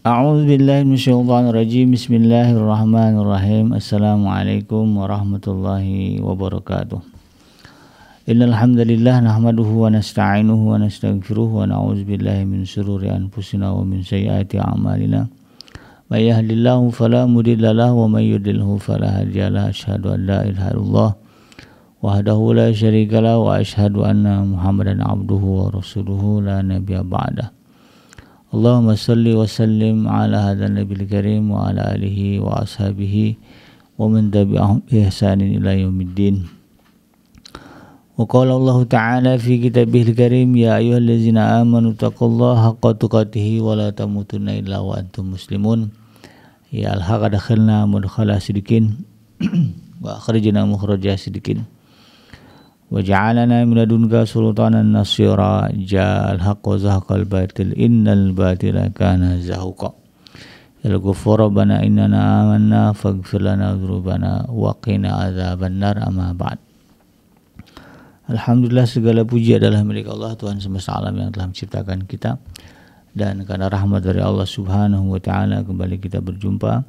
A'udzu billahi minasyaitonir rajim. Bismillahirrahmanirrahim. Assalamualaikum warahmatullahi wabarakatuh. Innal hamdalillah nahmaduhu wa nasta'inuhu wa nastaghfiruh wa na'udzu billahi min shururi anfusina wa min sayyiati a'malina. May yahdihillahu fala mudilla lahu wa may yudlilhu fala hadiya lahu. Asyhadu an la ilaha illallah wahdahu la syarika lahu wa asyhadu anna Muhammadan abduhu wa rasuluhu la nabiyya ba'dah. Allahumma salli wa sallim ala hadzal nabiyil karim wa ala alihi wa ashabihi wa man tabi'ahum bi ihsanin ila yaumiddin. Wa qala Allah ta'ala fi kitabihil karim ya ayyuhallazina amanu taqullaha haqqa tuqatih wa la tamutunna illa wa antum muslimun. Ya al-haqqa dakhalna mudkhala sidikin wa akhrijna mukhraja sidikin. Waj'alana min ladunka sultanan nasira ja'al haqqa zahaqal batil innal batila kana zahuqa. Ya ghafur rabbana innana amanna faghfir lana dzunubana wa qina adzabannar amma ba'd. Alhamdulillah, segala puji adalah milik Allah, Tuhan semesta alam yang telah menciptakan kita, dan karena rahmat dari Allah Subhanahu wa taala kembali kita berjumpa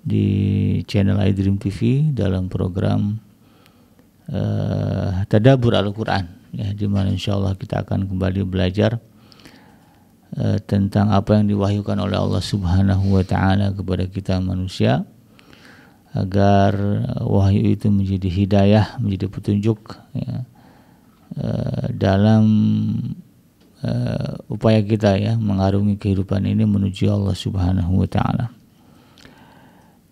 di channel iDream TV dalam program Tadabbur Al-Quran, ya, di mana insyaallah kita akan kembali belajar tentang apa yang diwahyukan oleh Allah Subhanahu wa taala kepada kita manusia, agar wahyu itu menjadi hidayah, menjadi petunjuk, ya, dalam upaya kita, ya, mengarungi kehidupan ini menuju Allah Subhanahu wa taala.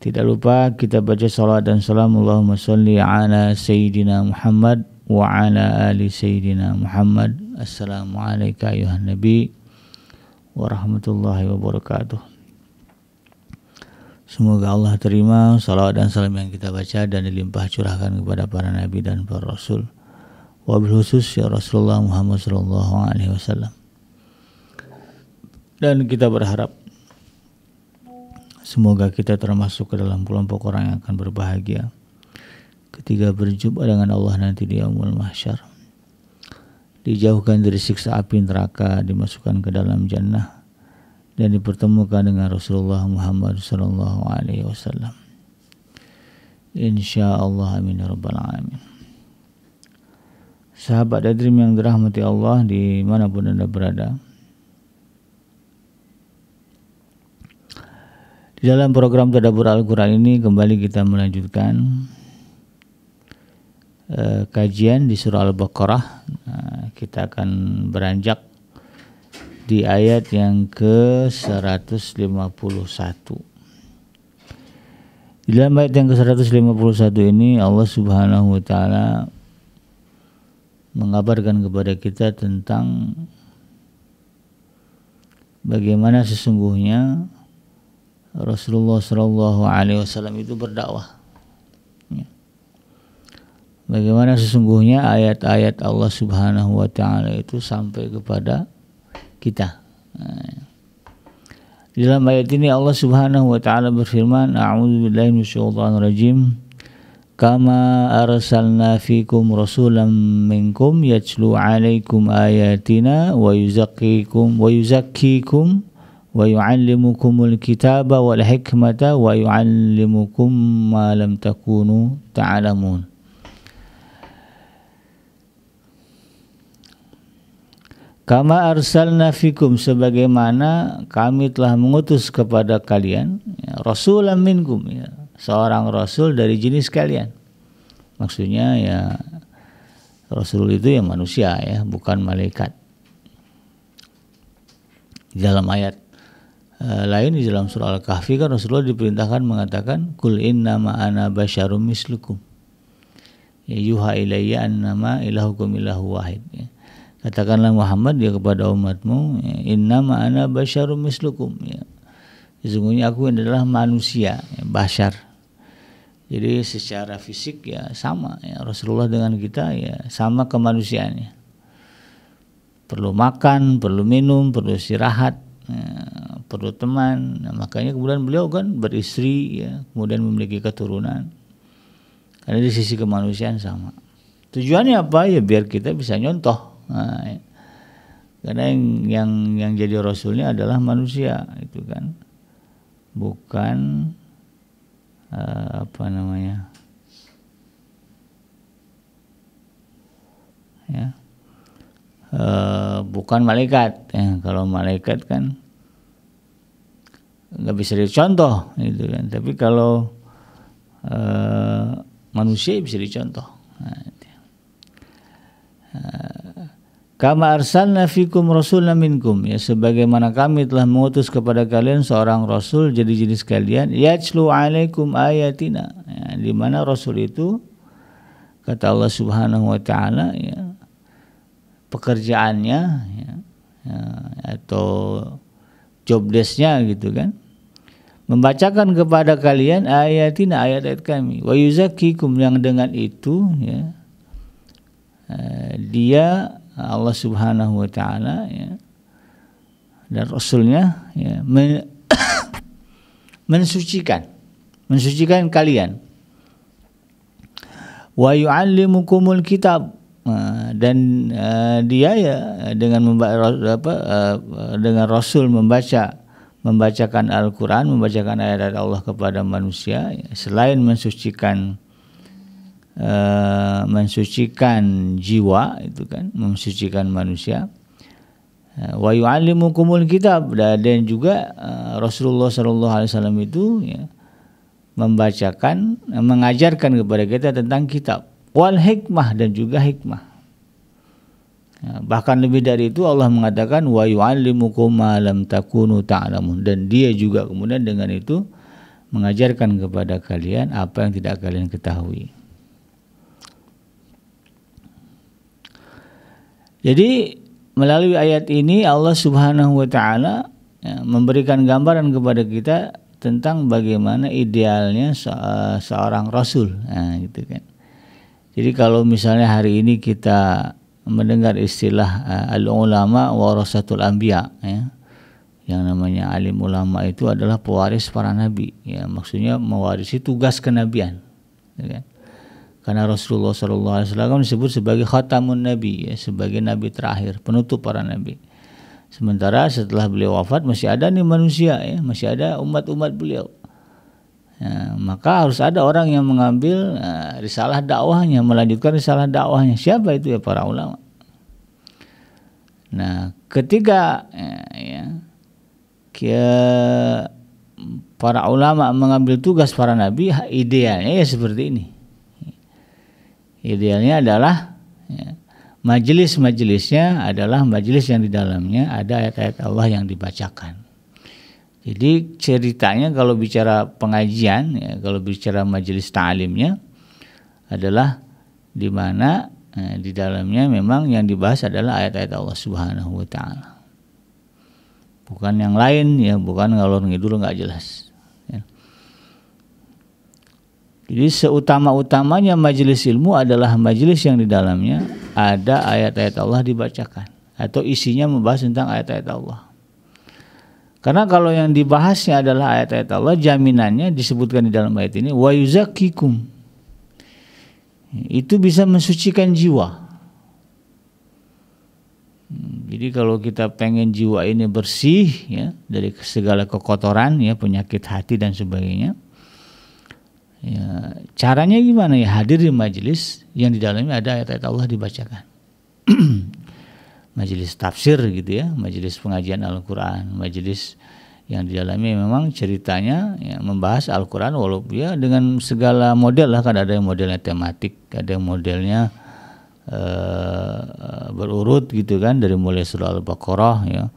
Tidak lupa kita baca salawat dan salam Allahumma salli ala Sayyidina Muhammad wa ala ali Sayyidina Muhammad. Assalamualaikum ayuhan Nabi wa rahmatullahi wabarakatuh. Semoga Allah terima salawat dan salam yang kita baca dan dilimpah curahkan kepada para nabi dan para rasul, wabil khusus ya Rasulullah Muhammad sallallahu alaihi wasallam. Dan kita berharap semoga kita termasuk ke dalam kelompok orang yang akan berbahagia ketika berjumpa dengan Allah nanti di yaumul mahsyar, dijauhkan dari siksa api neraka, dimasukkan ke dalam jannah, dan dipertemukan dengan Rasulullah Muhammad sallallahu alaihi wasallam. Insyaallah, amin ya rabbal alamin. Sahabat iDream yang dirahmati Allah dimanapun Anda berada, di dalam program Tadabbur Al-Quran ini kembali kita melanjutkan kajian di surah Al-Baqarah. Kita akan beranjak di ayat yang ke-151. Di dalam ayat yang ke-151 ini Allah Subhanahu wa taala mengabarkan kepada kita tentang bagaimana sesungguhnya Rasulullah Shallallahu Alaihi Wasallam itu berdakwah. Bagaimana sesungguhnya ayat-ayat Allah Subhanahu Wa Taala itu sampai kepada kita. Di dalam ayat ini Allah Subhanahu Wa Taala berfirman, A'udzubillahi minasyaitonirrajim. Kama arsalna fikum rasulam minkum yatlu 'alaikum ayatina wa yuzakkikum wa yu'allimukumul kitaba wal hikmata wa yu'allimukum ma lam takunu ta'lamun. Kama arsalna fikum, sebagaimana kami telah mengutus kepada kalian, ya, rasulan minkum, ya, seorang rasul dari jenis kalian. Maksudnya, ya, rasul itu ya manusia, ya, bukan malaikat. Di dalam ayat lain di dalam surah Al-Kahfi kan Rasulullah diperintahkan mengatakan kul innama ana basyarum mislukum yuha ilayya annama ilahukum ilahu wahid, ya. Katakanlah Muhammad, ya, kepada umatmu, ya, innama ana basyarum mislukum, ya, sesungguhnya aku adalah manusia, ya, basyar. Jadi secara fisik, ya, sama, ya, Rasulullah dengan kita, ya, sama kemanusiaannya. Perlu makan, perlu minum, perlu istirahat, ya, perlu teman. Nah, makanya kemudian beliau kan beristri, ya, kemudian memiliki keturunan. Karena di sisi kemanusiaan sama. Tujuannya apa? Ya biar kita bisa nyontoh. Nah, ya. Karena yang jadi rasulnya adalah manusia, itu kan. bukan apa namanya ya, bukan malaikat ya. Kalau malaikat kan nggak bisa dicontoh gitu kan, tapi kalau manusia bisa dicontoh. Kama arsalna fikum rasulan minkum, ya sebagaimana kami telah mengutus kepada kalian seorang rasul jadi jenis kalian, yatlu alaikum ayatina, ya, di mana rasul itu kata Allah Subhanahu wa taala ya, pekerjaannya ya, atau job desk-nya gitu kan, membacakan kepada kalian ayatina, ayat-ayat kami, wa yuzakkikum, yang dengan itu ya dia Allah Subhanahu wa taala ya, dan rasulnya ya, mensucikan kalian, wa yu'allimukumul kitab, dan dia ya dengan dengan rasul membacakan Al-Qur'an, membacakan ayat-ayat Allah kepada manusia ya, selain mensucikan jiwa itu kan, mensucikan manusia, wa yu'allimukumul kitab, dan juga Rasulullah SAW itu ya, mengajarkan kepada kita tentang kitab, wal hikmah, dan juga hikmah ya, bahkan lebih dari itu Allah mengatakan wa yu'allimukum ma lam takunu ta'lamun, dan dia juga kemudian dengan itu mengajarkan kepada kalian apa yang tidak kalian ketahui. Jadi melalui ayat ini Allah Subhanahu wa taala ya, memberikan gambaran kepada kita tentang bagaimana idealnya seorang rasul. Nah, gitu kan. Jadi kalau misalnya hari ini kita mendengar istilah al-ulama warasatul anbiya ya. Yang namanya alim ulama itu adalah pewaris para nabi ya, maksudnya mewarisi tugas kenabian ya kan? Karena Rasulullah SAW disebut sebagai khatamun nabi ya, sebagai nabi terakhir, penutup para nabi. Sementara setelah beliau wafat masih ada nih manusia ya, masih ada umat-umat beliau ya, maka harus ada orang yang mengambil risalah dakwahnya, melanjutkan risalah dakwahnya. Siapa itu ya? Para ulama. Nah ketika para ulama mengambil tugas para nabi, idealnya ya seperti ini. Idealnya adalah ya, majelis-majelisnya adalah majelis yang di dalamnya ada ayat-ayat Allah yang dibacakan. Jadi ceritanya kalau bicara pengajian ya, kalau bicara majelis ta'limnya adalah di mana di dalamnya memang yang dibahas adalah ayat-ayat Allah Subhanahu wa taala. Bukan yang lain ya, bukan ngalor ngidul enggak jelas. Jadi seutama-utamanya majelis ilmu adalah majelis yang di dalamnya ada ayat-ayat Allah dibacakan atau isinya membahas tentang ayat-ayat Allah. Karena kalau yang dibahasnya adalah ayat-ayat Allah, jaminannya disebutkan di dalam ayat ini wa yuzakkikum. Itu bisa mensucikan jiwa. Jadi kalau kita pengen jiwa ini bersih ya dari segala kekotoran ya, penyakit hati dan sebagainya. Ya, caranya gimana ya? Hadir di majelis yang di dalamnya ada ayat-ayat Allah dibacakan. Majelis tafsir gitu ya, majelis pengajian Al-Qur'an, majelis yang di dalamnya memang ceritanya ya, membahas Al-Qur'an walaupun ya dengan segala model lah, kan ada yang modelnya tematik, ada yang modelnya berurut gitu kan, dari mulai surah Al-Baqarah ya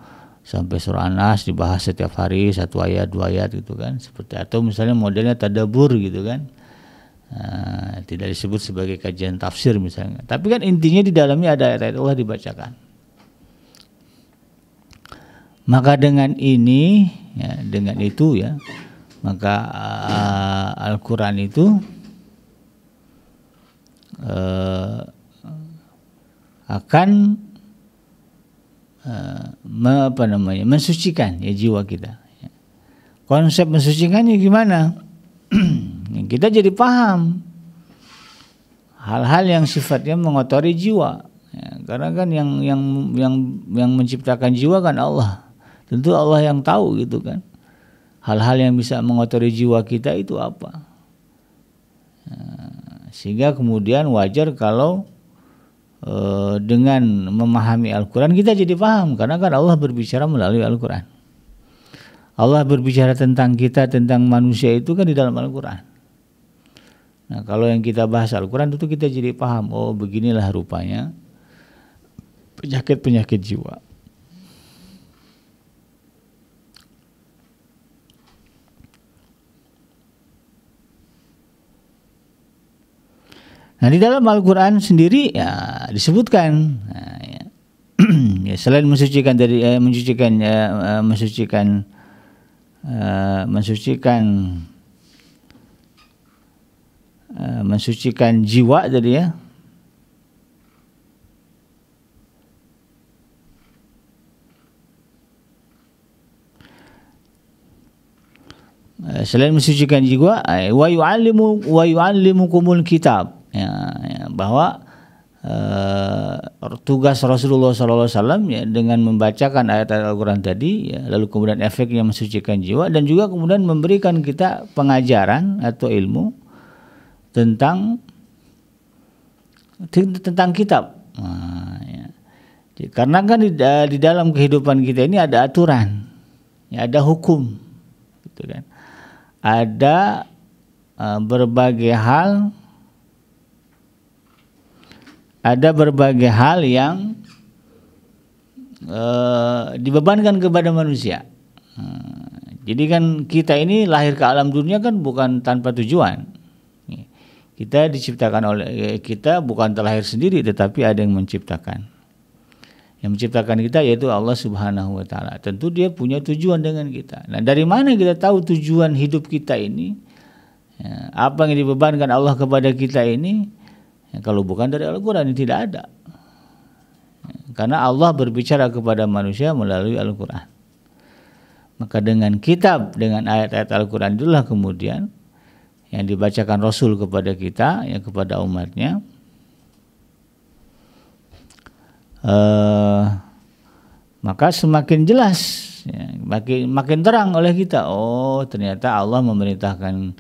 sampai surah An-Nas dibahas setiap hari 1 ayat 2 ayat gitu kan, seperti atau misalnya modelnya tadabbur gitu kan. Tidak disebut sebagai kajian tafsir misalnya, tapi kan intinya di dalamnya ada ayat-ayat Allah dibacakan. Maka dengan ini ya, dengan itu ya, maka Al-Qur'an itu akan mensucikan ya jiwa kita. Konsep mensucikannya gimana? Kita jadi paham hal-hal yang sifatnya mengotori jiwa. Ya, karena kan yang menciptakan jiwa kan Allah. Tentu Allah yang tahu gitu kan. hal-hal yang bisa mengotori jiwa kita itu apa. Sehingga kemudian wajar kalau dengan memahami Al-Quran kita jadi paham, karena kan Allah berbicara melalui Al-Quran. Allah berbicara tentang kita, tentang manusia itu kan di dalam Al-Quran. Nah, kalau yang kita bahas Al-Quran itu kita jadi paham, oh beginilah rupanya penyakit-penyakit jiwa. Nah, di dalam Al-Quran sendiri ya disebutkan, nah, ya, ya, selain mensucikan dari mensucikan jiwa tadi ya. Selain mensucikan jiwa, wa yu'allimukumul kitab. Bahwa tugas Rasulullah SAW ya, dengan membacakan ayat-ayat Al-Quran tadi ya, lalu kemudian efeknya mensucikan jiwa, dan juga kemudian memberikan kita pengajaran atau ilmu tentang kitab. Nah, ya. Karena kan di dalam kehidupan kita ini ada aturan, ya, ada hukum, gitu kan. Ada berbagai hal yang dibebankan kepada manusia. Jadi kan kita ini lahir ke alam dunia kan bukan tanpa tujuan. Kita diciptakan oleh kita bukan terlahir sendiri, tetapi ada yang menciptakan. Yang menciptakan kita yaitu Allah Subhanahu wa taala. Tentu dia punya tujuan dengan kita. Nah, dari mana kita tahu tujuan hidup kita ini? Ya, apa yang dibebankan Allah kepada kita ini? Ya, kalau bukan dari Al-Quran, ini tidak ada. Ya, karena Allah berbicara kepada manusia melalui Al-Quran. Maka dengan kitab, dengan ayat-ayat Al-Quran itulah kemudian yang dibacakan Rasul kepada kita, ya, kepada umatnya. Maka semakin jelas, ya, makin terang oleh kita. Oh, ternyata Allah memerintahkan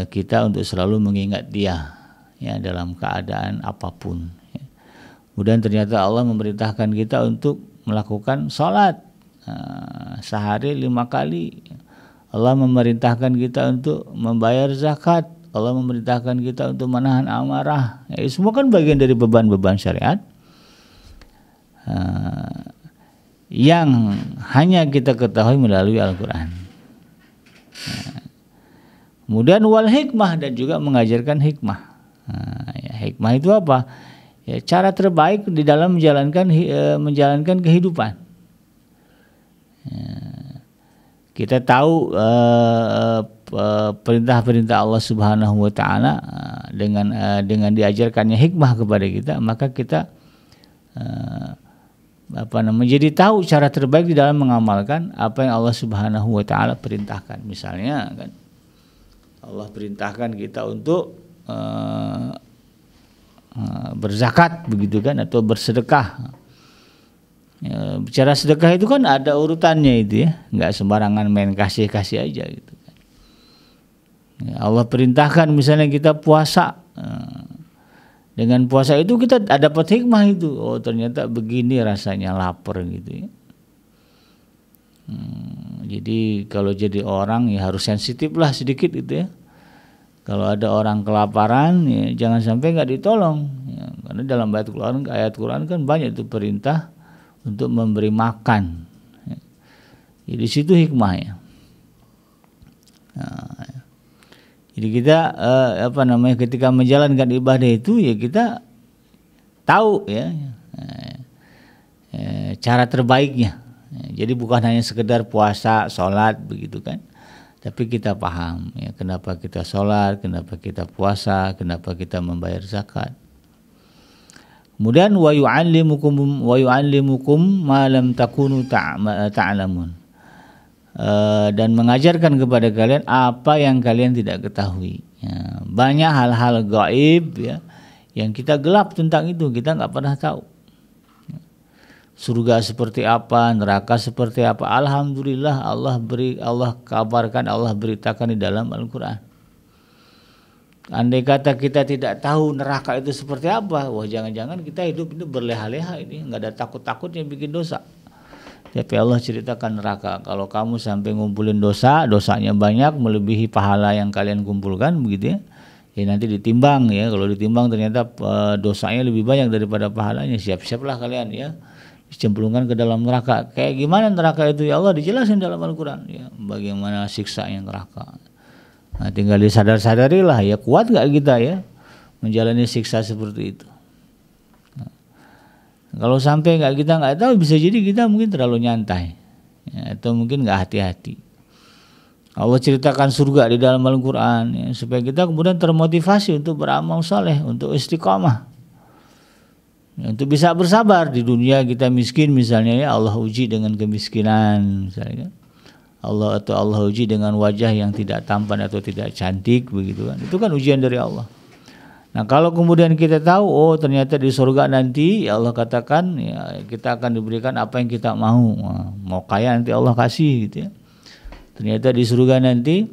kita untuk selalu mengingat Dia, ya, dalam keadaan apapun. Ya. Kemudian ternyata Allah memerintahkan kita untuk melakukan sholat sehari 5 kali. Allah memerintahkan kita untuk membayar zakat. Allah memerintahkan kita untuk menahan amarah. Ya, semua kan bagian dari beban-beban syariat yang hanya kita ketahui melalui Al-Quran. Kemudian wal hikmah, dan juga mengajarkan hikmah. Ya, hikmah itu apa? Ya, cara terbaik di dalam menjalankan kehidupan. Ya, kita tahu perintah-perintah Allah Subhanahu wa taala dengan diajarkannya hikmah kepada kita, maka kita menjadi tahu cara terbaik di dalam mengamalkan apa yang Allah Subhanahu wa taala perintahkan. Misalnya kan Allah perintahkan kita untuk berzakat, begitu kan, atau bersedekah. Ya, bicara sedekah itu kan ada urutannya itu, ya, nggak sembarangan main kasih-kasih aja gitu kan. Ya, Allah perintahkan misalnya kita puasa. Dengan puasa itu kita dapat hikmah itu. Oh, ternyata begini rasanya lapar gitu, ya. Jadi kalau jadi orang ya harus sensitif lah sedikit gitu, ya. Kalau ada orang kelaparan, ya, jangan sampai nggak ditolong, ya. Karena dalam ayat Quran kan banyak itu perintah untuk memberi makan, ya. Jadi situ hikmahnya. Nah, jadi kita ketika menjalankan ibadah itu, ya kita tahu, ya, cara terbaiknya. Jadi bukan hanya sekedar puasa, sholat, begitu kan, tapi kita paham, ya, kenapa kita sholat, kenapa kita puasa, kenapa kita membayar zakat. Kemudian wa yu'allimukum ma lam takunu ta'lamun. Dan mengajarkan kepada kalian apa yang kalian tidak ketahui. Ya, banyak hal-hal gaib, ya, yang kita gelap tentang itu, kita nggak pernah tahu. surga seperti apa, neraka seperti apa. Alhamdulillah Allah kabarkan, Allah beritakan di dalam Al-Quran. Andai kata kita tidak tahu neraka itu seperti apa, wah jangan-jangan kita hidup itu berleha-leha, ini nggak ada takut-takutnya bikin dosa. Tapi Allah ceritakan neraka, kalau kamu sampai ngumpulin dosa, dosanya banyak melebihi pahala yang kalian kumpulkan, begitu ya. Ya nanti ditimbang ya, kalau ditimbang ternyata dosanya lebih banyak daripada pahalanya, siap-siaplah kalian ya, dicemplungkan ke dalam neraka. Kayak gimana neraka itu ya Allah dijelasin dalam Al-Quran ya, bagaimana siksanya neraka. Nah, tinggal disadar-sadarilah ya, kuat gak kita ya menjalani siksa seperti itu. Nah, kalau sampai kita nggak tahu, bisa jadi kita mungkin terlalu nyantai ya, atau mungkin nggak hati-hati. Allah ceritakan surga di dalam Al-Quran ya, supaya kita kemudian termotivasi untuk beramal saleh, untuk istiqamah ya, untuk bisa bersabar. Di dunia kita miskin misalnya ya, Allah uji dengan kemiskinan misalnya, Allah uji dengan wajah yang tidak tampan atau tidak cantik, begitu kan. Itu kan ujian dari Allah. Nah, kalau kemudian kita tahu, oh ternyata di surga nanti ya Allah katakan ya, kita akan diberikan apa yang kita mau. Nah, mau kaya nanti Allah kasih gitu ya. Ternyata di surga nanti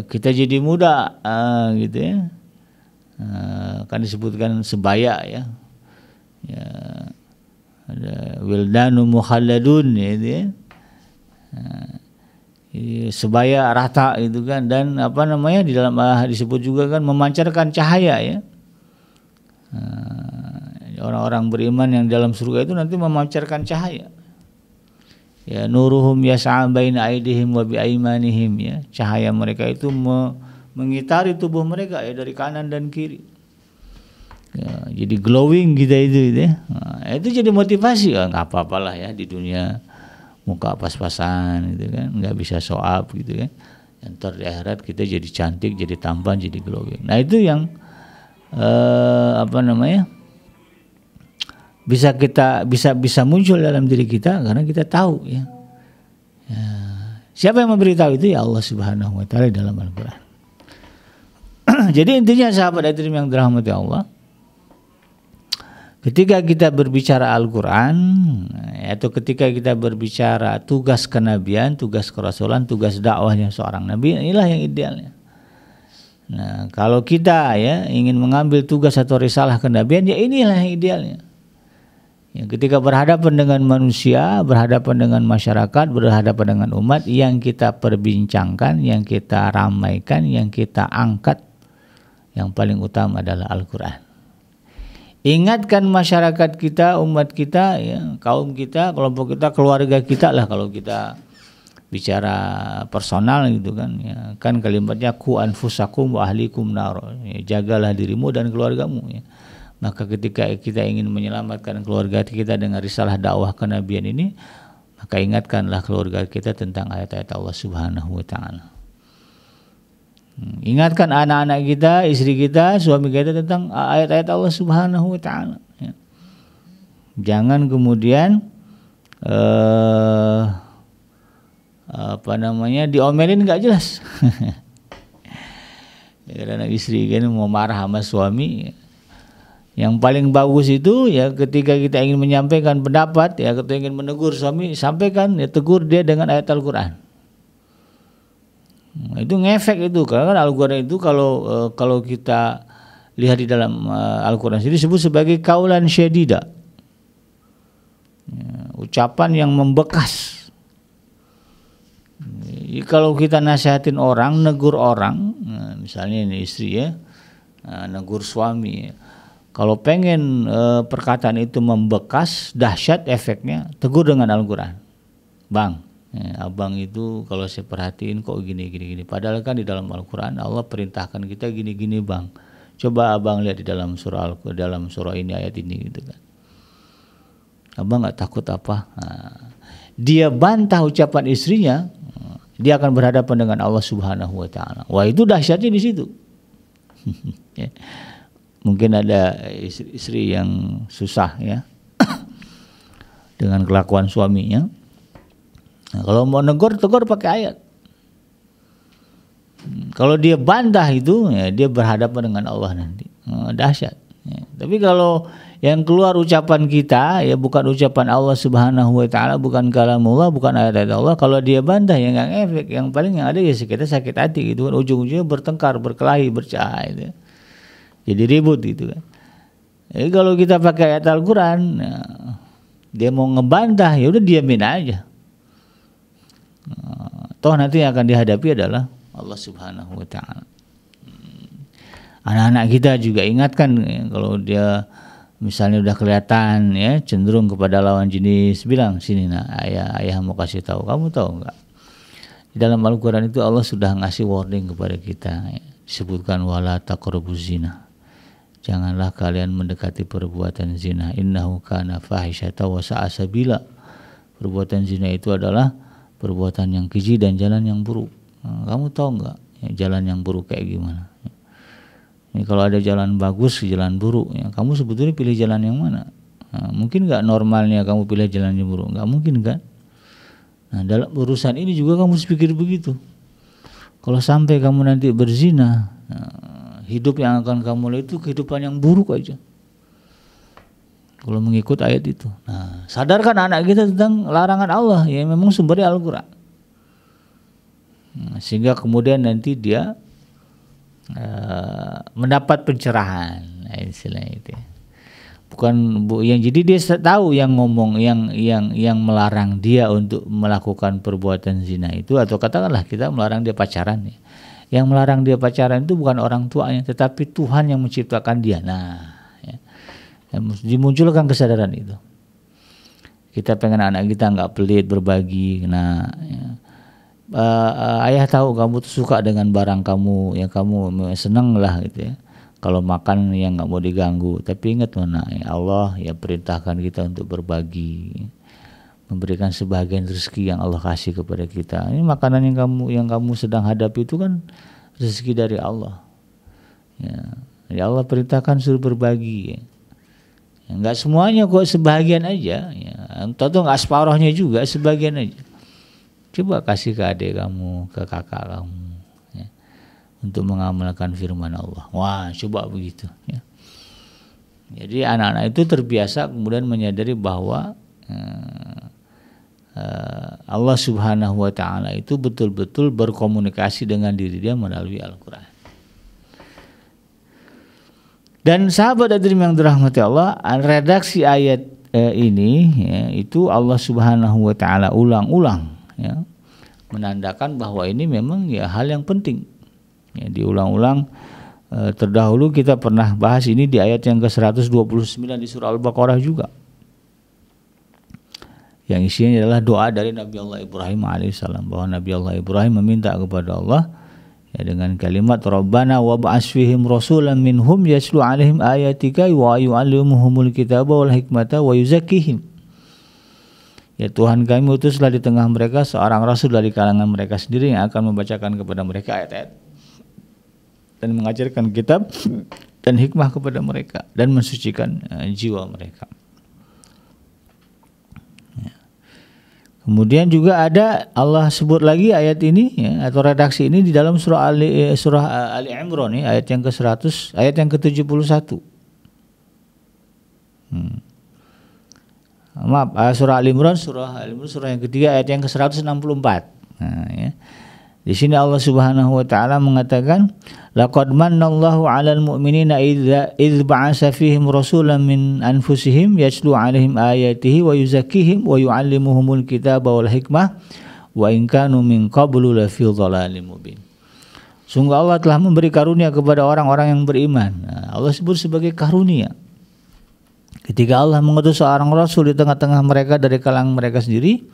kita jadi muda gitu ya. Kan disebutkan sebaya ya. Ya ada wildanu mukhalladun ya, gitu ya. Sebaya rata itu kan, dan apa namanya di dalam disebut juga kan memancarkan cahaya ya. Orang-orang beriman yang dalam surga itu nanti memancarkan cahaya. Ya nuruhum yas'a baina aydihim wa bi aymanihim ya. Cahaya mereka itu mengitari tubuh mereka ya dari kanan dan kiri. Ya, jadi glowing kita itu ya. Nah, itu jadi motivasi ya, enggak apa-apalah ya di dunia muka pas-pasan gitu kan, nggak bisa show up gitu kan. Ntar di akhirat kita jadi cantik, jadi tampan, jadi glowing. Nah itu yang apa namanya bisa muncul dalam diri kita karena kita tahu ya. Ya. Siapa yang memberitahu itu ya Allah Subhanahu Wa Taala dalam Al-Quran. Jadi intinya sahabat hadirin yang dirahmati Allah, ketika kita berbicara Al-Quran atau ketika kita berbicara tugas kenabian, tugas kerasulan, tugas dakwahnya seorang nabi, inilah yang idealnya. Nah, kalau kita ya ingin mengambil tugas atau risalah kenabian, ya inilah yang idealnya. Ya, ketika berhadapan dengan manusia, berhadapan dengan masyarakat, berhadapan dengan umat, yang kita perbincangkan, yang kita ramaikan, yang kita angkat, yang paling utama adalah Al-Quran. Ingatkan masyarakat kita, umat kita, ya, kaum kita, kelompok kita, keluarga kita lah kalau kita bicara personal gitu kan. Ya, kan kalimatnya ku anfusakum wa ahlikum nar. Ya, jagalah dirimu dan keluargamu. Ya. Maka ketika kita ingin menyelamatkan keluarga kita dengan risalah dakwah kenabian ini, maka ingatkanlah keluarga kita tentang ayat-ayat Allah Subhanahu Wa Taala. Ingatkan anak-anak kita, istri kita, suami kita tentang ayat-ayat Allah Subhanahu Wa Taala. Ya. Jangan kemudian diomelin nggak jelas. Ya, anak istri kan mau marah sama suami. Yang paling bagus itu ya ketika kita ingin menyampaikan pendapat, ya ketika ingin menegur suami, sampaikan ya, tegur dia dengan ayat Al-Quran. Nah, itu ngefek itu, karena kan Al-Quran itu kalau kita lihat di dalam Al-Quran sendiri disebut sebagai kaulan syadida, ya, ucapan yang membekas. Jadi, kalau kita nasihatin orang, negur orang, nah, misalnya ini istri ya, negur suami ya. Kalau pengen perkataan itu membekas, dahsyat efeknya, tegur dengan Al-Quran. Bang, ya, abang itu kalau saya perhatiin kok gini. Padahal kan di dalam Al-Quran Allah perintahkan kita gini bang. Coba abang lihat di dalam surah ini, ayat ini gitu kan. Abang nggak takut apa? Nah, dia bantah ucapan istrinya, dia akan berhadapan dengan Allah Subhanahu Wa Taala. Wah itu dahsyatnya di situ. Ya. Mungkin ada istri yang susah ya dengan kelakuan suaminya. Nah, kalau mau tegur pakai ayat. Kalau dia bantah itu, ya dia berhadapan dengan Allah nanti. Dahsyat. Ya. Tapi kalau yang keluar ucapan kita ya bukan ucapan Allah Subhanahu wa taala, bukan kalamullah, bukan ayat-ayat Allah, kalau dia bantah ya enggak efek, yang paling yang ada ya kita sakit hati gitu kan, ujung-ujungnya bertengkar, berkelahi, bercah gitu. Jadi ribut gitu kan. Jadi kalau kita pakai ayat Al-Qur'an ya, dia mau ngebantah ya udah diamin aja. Toh nanti yang akan dihadapi adalah Allah Subhanahu wa taala. Anak-anak kita juga ingatkan ya, kalau dia misalnya udah kelihatan ya cenderung kepada lawan jenis, bilang sini nak, ayah mau kasih tahu, kamu tahu enggak? Di dalam Al-Qur'an itu Allah sudah ngasih warning kepada kita ya. Disebutkan wala taqrabuz zina. Janganlah kalian mendekati perbuatan zina, innahu kana fahisyata wa sa'a sabila. Perbuatan zina itu adalah perbuatan yang keji dan jalan yang buruk. Nah, kamu tahu enggak ya, jalan yang buruk kayak gimana? Ini kalau ada jalan bagus, jalan buruk, ya, kamu sebetulnya pilih jalan yang mana? Nah, mungkin nggak normalnya kamu pilih jalan yang buruk? Nggak mungkin kan? Nah, dalam urusan ini juga kamu harus pikir begitu. Kalau sampai kamu nanti berzina, nah, hidup yang akan kamu lalui itu kehidupan yang buruk aja. Kalau mengikut ayat itu. Nah, sadarkan anak kita tentang larangan Allah yang memang sumbernya Al-Qur'an. Nah, sehingga kemudian nanti dia mendapat pencerahan, istilah itu. Bukan yang jadi dia tahu yang ngomong yang melarang dia untuk melakukan perbuatan zina itu, atau katakanlah kita melarang dia pacaran ya. Yang melarang dia pacaran itu bukan orang tuanya, tetapi Tuhan yang menciptakan dia. Nah, ya. Dimunculkan kesadaran itu. Kita pengen anak kita nggak pelit, berbagi. Nah, ya. Ayah tahu kamu tuh suka dengan barang kamu, ya kamu seneng lah gitu ya. Kalau makan yang nggak mau diganggu, tapi ingat mana ya Allah ya perintahkan kita untuk berbagi, memberikan sebagian rezeki yang Allah kasih kepada kita. Ini makanan yang kamu sedang hadapi itu kan rezeki dari Allah. Ya Allah perintahkan suruh berbagi. Ya, nggak semuanya kok, sebagian aja. Ya, tentu nggak separuhnya juga, sebagian aja. Coba kasih ke adik kamu, ke kakak kamu, ya, untuk mengamalkan firman Allah. Wah, coba begitu. Ya. Jadi anak-anak itu terbiasa kemudian menyadari bahwa Allah Subhanahu wa taala itu betul-betul berkomunikasi dengan diri dia melalui Al-Qur'an. Dan sahabat hadirin yang dirahmati Allah, redaksi ayat ini ya, itu Allah Subhanahu wa taala ulang-ulang ya, menandakan bahwa ini memang ya hal yang penting ya, diulang-ulang. Terdahulu kita pernah bahas ini di ayat yang ke-129 di surah Al-Baqarah juga, yang isinya adalah doa dari Nabi Allah Ibrahim alaihissalam, bahwa Nabi Allah Ibrahim meminta kepada Allah ya, dengan kalimat Rabbana wab'ats fihim rasulan minhum yatlu 'alaihim ayatika wa yu'allimuhumul kitaba wal hikmata wa yuzakkihim. Ya Tuhan kami, utuslah di tengah mereka seorang rasul dari kalangan mereka sendiri yang akan membacakan kepada mereka ayat-ayat dan mengajarkan kitab dan hikmah kepada mereka dan mensucikan jiwa mereka. Ya. Kemudian juga ada Allah sebut lagi ayat ini ya, atau redaksi ini di dalam surah Ali Imran ya, ayat yang ke-100, ayat yang ke-71. Maaf, surah Al-Imran, surah yang ketiga ayat yang ke-164. Nah, ya. Di sini Allah Subhanahu wa taala mengatakan laqad mannallahu 'alal mu'minina idz ba'atsa fihim rasulan min anfusihim yatlu 'alaihim ayatihi wa yuzakkihim wa yu'allimuhumul kitaba wal hikmah wa in kanu min qablu lafi dhalalin mubin. Sungguh Allah telah memberi karunia kepada orang-orang yang beriman. Nah, Allah sebut sebagai karunia. Ketika Allah mengutus seorang rasul di tengah-tengah mereka dari kalangan mereka sendiri,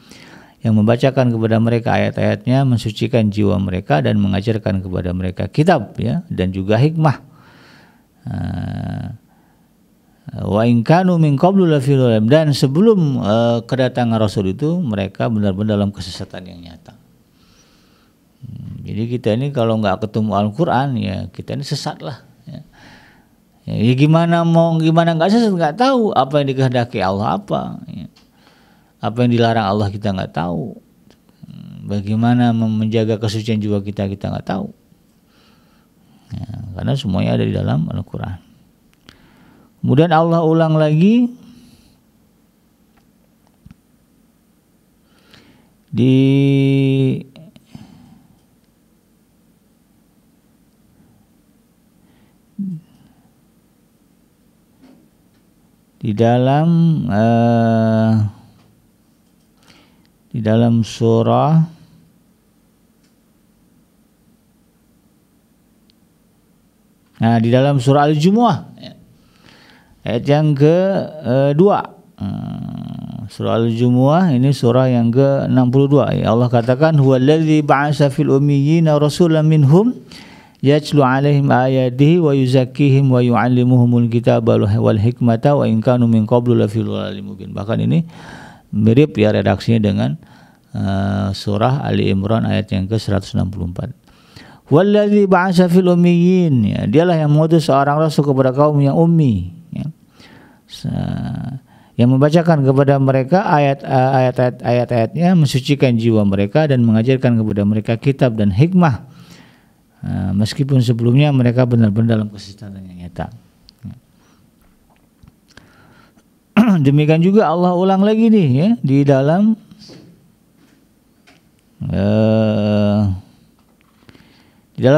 yang membacakan kepada mereka ayat-ayatnya, mensucikan jiwa mereka dan mengajarkan kepada mereka kitab ya, dan juga hikmah. Wa in kanu min qablu lafi dhalalin, dan sebelum kedatangan rasul itu mereka benar-benar dalam kesesatan yang nyata. Jadi kita ini kalau nggak ketemu Al-Quran ya kita ini sesat lah. Ya, gimana nggak sesat, nggak tahu apa yang dikehendaki Allah apa, ya. Apa yang dilarang Allah kita nggak tahu. Bagaimana menjaga kesucian jiwa kita nggak tahu. Ya, karena semuanya ada di dalam Al-Quran. Kemudian Allah ulang lagi di dalam surah di dalam surah Al-Jumu'ah ayat yang kedua. Surah Al-Jumu'ah ini surah yang ke-62. Allah katakan huwallazi ba'atsa fil ummiyina rasulan minhum yatlu 'alaihim ayatihi wa yuzakkihim wa yu'allimuhumul kitaba wal hikmata wa in kanu min qablu lafi dhalalin mubin. Bahkan ini mirip ya redaksinya dengan surah Ali Imran ayat yang ke-164. Wallazi ba'atsa fil ummiyin, ya, dialah yang mengutus seorang rasul kepada kaum yang ummi, ya, yang membacakan kepada mereka ayat-ayatnya, mensucikan jiwa mereka dan mengajarkan kepada mereka kitab dan hikmah, meskipun sebelumnya mereka benar-benar dalam kesesatan yang nyata. Demikian juga Allah ulang lagi nih ya di dalam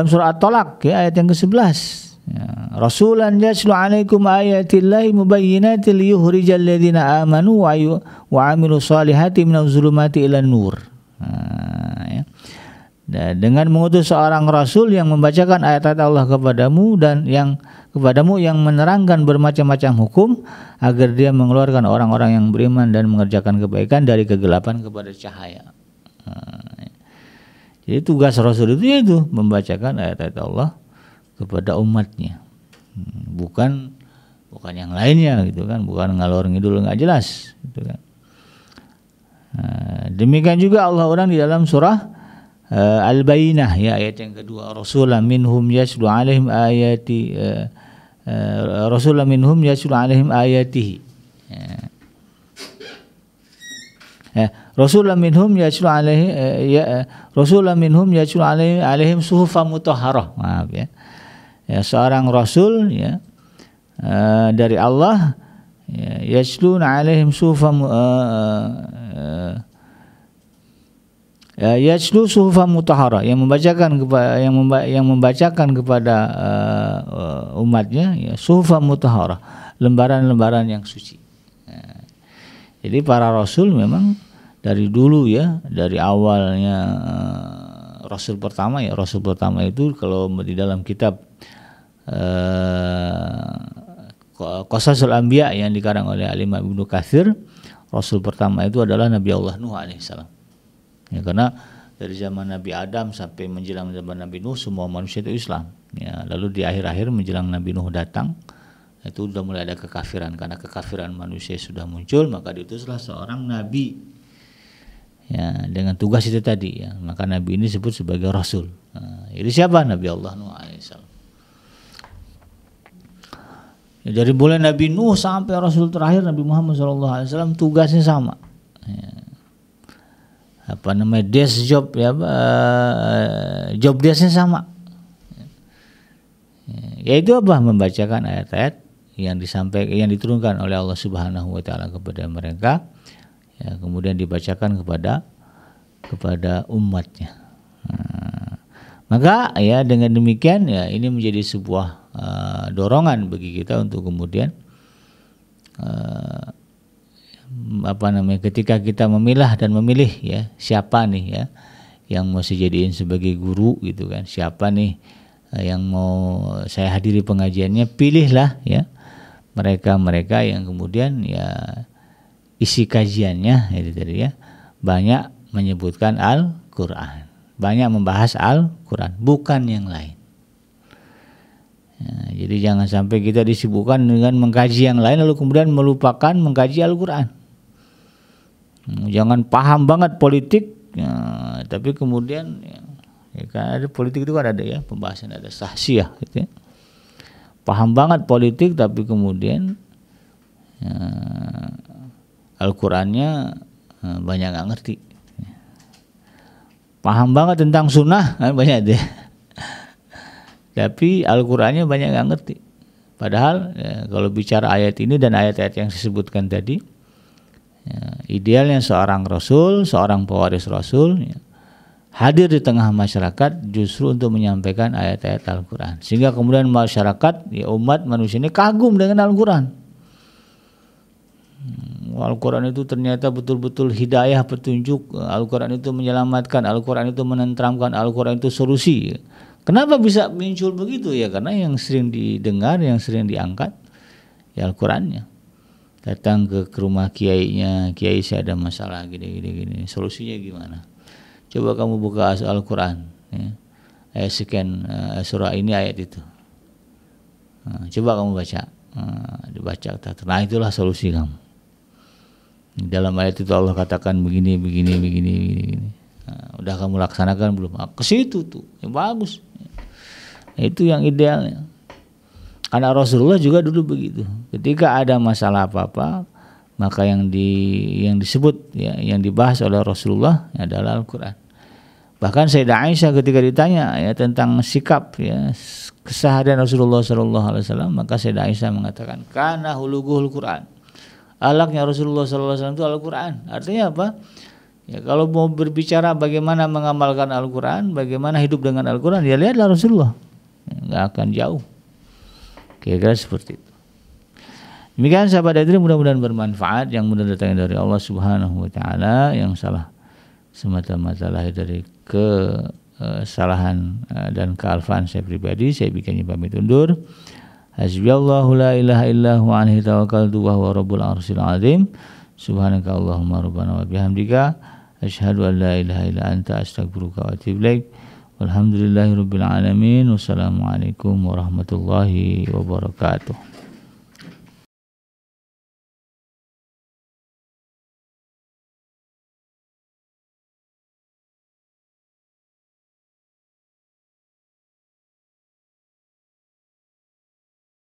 surah At-Talaq ya, ayat yang ke-11. Ya, Rasulan yatlu 'alaikum ayatillahi mubayyinatin liyukhrijal ladzina amanu wa amilus solihati minaz zulumati ilan nur. Ya. Dengan mengutus seorang rasul yang membacakan ayat-ayat Allah kepadamu dan yang menerangkan bermacam-macam hukum agar dia mengeluarkan orang-orang yang beriman dan mengerjakan kebaikan dari kegelapan kepada cahaya. Jadi tugas Rasul itu yaitu membacakan ayat-ayat Allah kepada umatnya, bukan yang lainnya gitu kan, bukan ngalor ngidul nggak jelas gitu kan. Demikian juga Allah ulang di dalam surah Al-Bayyinah ya, ayat yang kedua, Rasulan minhum yatlu 'alaihim ayati Rasulan minhum yatlu 'alaihim ayatihi. Rasulan minhum yatlu 'alaihim suhufan mutahharah. Maaf ya. Ya, seorang rasul ya dari Allah ya, yatlu 'alaihim suhufan yatlu suhufan mutahharah, yang membacakan kepada umatnya ya, suhufan mutahharah, lembaran-lembaran yang suci. Jadi para rasul memang dari dulu ya, dari awalnya rasul pertama itu kalau di dalam kitab Qasasul Anbiya yang dikarang oleh Al-Imam Ibnu Katsir, rasul pertama itu adalah Nabi Allah Nuh alaihissalam. Ya, karena dari zaman Nabi Adam sampai menjelang zaman Nabi Nuh semua manusia itu Islam. Ya, lalu di akhir-akhir menjelang Nabi Nuh datang itu sudah mulai ada kekafiran, karena kekafiran manusia sudah muncul, maka diutuslah seorang nabi ya dengan tugas itu tadi ya, maka nabi ini disebut sebagai rasul. Jadi siapa? Nabi Allah Nuh alaihissalam. Ya, dari mulai Nabi Nuh sampai rasul terakhir Nabi Muhammad SAW tugasnya sama ya. Desk job ya, job desknya sama ya, yaitu apa? Membacakan ayat-ayat yang diturunkan oleh Allah Subhanahu wa taala kepada mereka ya, kemudian dibacakan kepada umatnya. Maka ya dengan demikian ya ini menjadi sebuah dorongan bagi kita untuk kemudian ketika kita memilah dan memilih ya siapa nih ya yang mau saya jadiin sebagai guru gitu kan, siapa nih yang mau saya hadiri pengajiannya, pilihlah ya mereka yang kemudian ya isi kajiannya itu tadi ya banyak menyebutkan Al-Quran, banyak membahas Al-Quran, bukan yang lain. Ya, jadi jangan sampai kita disibukkan dengan mengkaji yang lain lalu kemudian melupakan mengkaji Al-Quran. Jangan paham banget politik ya, tapi kemudian ya kan ada politik itu kan ada ya pembahasan, ada sahsiah gitu ya. Paham banget politik tapi kemudian ya, Al-Qurannya banyak nggak ngerti. Paham banget tentang sunnah banyak deh, tapi Al-Qurannya banyak nggak ngerti. Padahal kalau bicara ayat ini dan ayat-ayat yang disebutkan tadi, idealnya seorang rasul, seorang pewaris rasul hadir di tengah masyarakat justru untuk menyampaikan ayat-ayat Al-Quran, sehingga kemudian masyarakat, umat manusia ini kagum dengan Al-Quran. Al-Quran itu ternyata betul-betul hidayah, petunjuk. Al-Quran itu menyelamatkan, Al-Quran itu menenteramkan, Al-Quran itu solusi. Kenapa bisa muncul begitu? Ya karena yang sering didengar, yang sering diangkat ya Al-Qurannya. Datang ke rumah kiainya, kiai saya ada masalah gini, solusinya gimana? Coba kamu buka Al-Quran, ayat sekian, surah ini, ayat itu. Coba kamu baca, dibaca. Nah itulah solusi kamu. Dalam ayat itu Allah katakan begini. Udah kamu laksanakan belum? Ke situ tuh, yang bagus. Itu yang idealnya. Anak Rasulullah juga dulu begitu. Ketika ada masalah apa-apa, maka yang disebut yang dibahas oleh Rasulullah adalah Al-Quran. Bahkan Sayyidah Aisyah ketika ditanya tentang sikap keseharian Rasulullah SAW, maka Sayyidah Aisyah mengatakan kana huluguhul Quran. Alaknya Rasulullah SAW itu Al-Quran. Artinya apa? Ya, kalau mau berbicara bagaimana mengamalkan Al-Quran, bagaimana hidup dengan Al-Quran, ya lihatlah Rasulullah. Nggak akan jauh. Kira-kira seperti itu. Demikian sahabat hadirin, mudah-mudahan bermanfaat. Yang mudah datangnya dari Allah Subhanahu wa Ta'ala, yang salah semata-mata lahir dari kesalahan dan kealfaan saya pribadi. Saya bikinnya pamit undur. Hasbiyallahu la ilaha illahu alaihi tawakkaltu wa huwa rabbul arsyil azim. Subhanaka Allahumma rabbana wa bihamdika asyhadu an la ilaha illa anta astaghfiruka wa atubu ilaik. Walhamdulillahirabbil alamin. Wassalamualaikum warahmatullahi wabarakatuh.